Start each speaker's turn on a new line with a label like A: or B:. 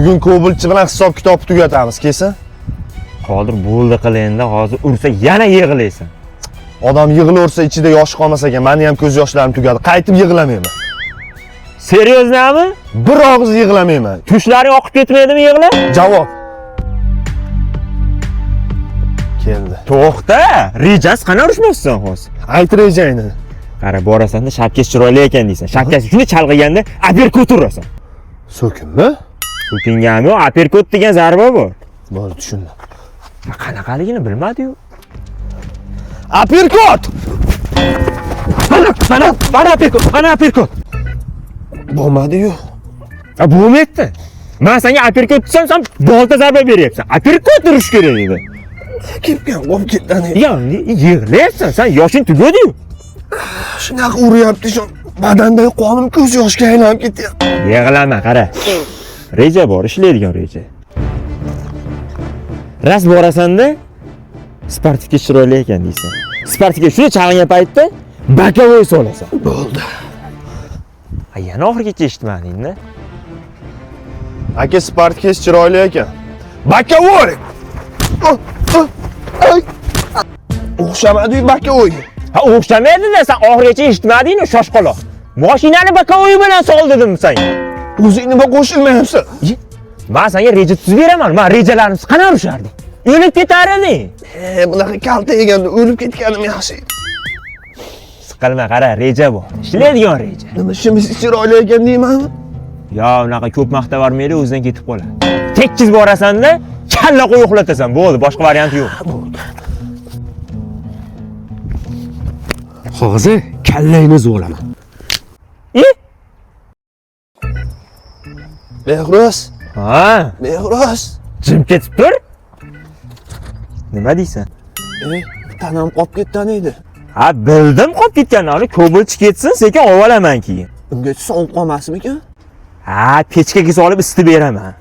A: Bugun Ko'bulchi bilan hisob-kitobni tugatamiz, kelsin.
B: Hozir bo'ldi qilenda, hozir ursa yana yig'laysan.
A: Odam yig'laversa ichida yosh qolmas ekan. Meni ham ko'z yoshlarim tugadi. Qaytib yig'lamayman.
B: Seryoznami?
A: Bir og'iz yig'lamayman.
B: Tushlaring oqib ketmaydimi yig'lab?
A: Javob. Keldi.
B: To'xta, rejasi qana urishmoqsan hozir?
A: Ayt rejangni.
B: Qara, borasan-da shapkasi chiroyli ekan deysan. Shapkasi shuni chalg'iganda aperkut urasan.
A: So'kinmi?
B: So'kingami yo'q, aperkut degan zarba bor.
A: Bo'ldi, tushundim.
B: Qanaqaligini bilmadi-yu.
A: Aperkut!
B: Mana aperkut.
A: Bo'lmadi-yu.
B: Bo'lmayapti. Men senga aperkut desam, sen bolta zarba beryapsan. Aperkut urish kerak edi.
A: Kelgan qolib ketdani.
B: Yani yig'layapsan, sen yoshing tugadi-yu.
A: Shunaqa uryapti, shu badandagi qonim ko'z yoshga aylanib ketyapti.
B: Yig'lama, qara. Reja bor, ishlaydigan reja. Ras borasan-da, Spartikka chiroyli ekan deysan. Spartikka shuni chalg'an paytda bakavoy solasan.
A: Bo'ldi.
B: Yana oxirigacha eshitmading-da.
A: Aka Spartikka chiroyli ekan. Bakavoy! O'xshamadi-yu bakavoyga.
B: Ha, o'xshamaydi-da, sen oxirigacha eshitmading-ku, shoshqaloq. Mashinani bakavoy bilan sol dedim senga.
A: O'zing nima qo'shilmayapsan?
B: Men senga reja tuzib beraman. Men rejalarimiz qana urisharding? O'lib ketar eding.
A: Bunaqa kalta yeganda o'lib ketganim yaxshi.
B: Siqilma, qara, reja bor. Ishlaydigan reja.
A: Nima ishimiz chiroyli ekan deymanmi?
B: Yo, unaqa ko'p maqta bermaydi, o'zidan ketib qoladi. Tekkiz borasan-da, kalla qo'yib uxlatasan. Bo'ldi, boshqa variant yo'q.
A: Bo'ldi.
C: Hozir kallangni zo'laman.
A: Behroz.
B: Ha,
A: Behroz.
B: jim ketib tur. Nima deysan?
A: Tanam qolib ketgan edi.
B: Ha, bildim qolib ketganini. Ko'bulchi ketsin, sekin olib olaman keyin.
A: Ungacha sovib qolmasmikan?
B: Ha, pechkaga solib isitib beraman.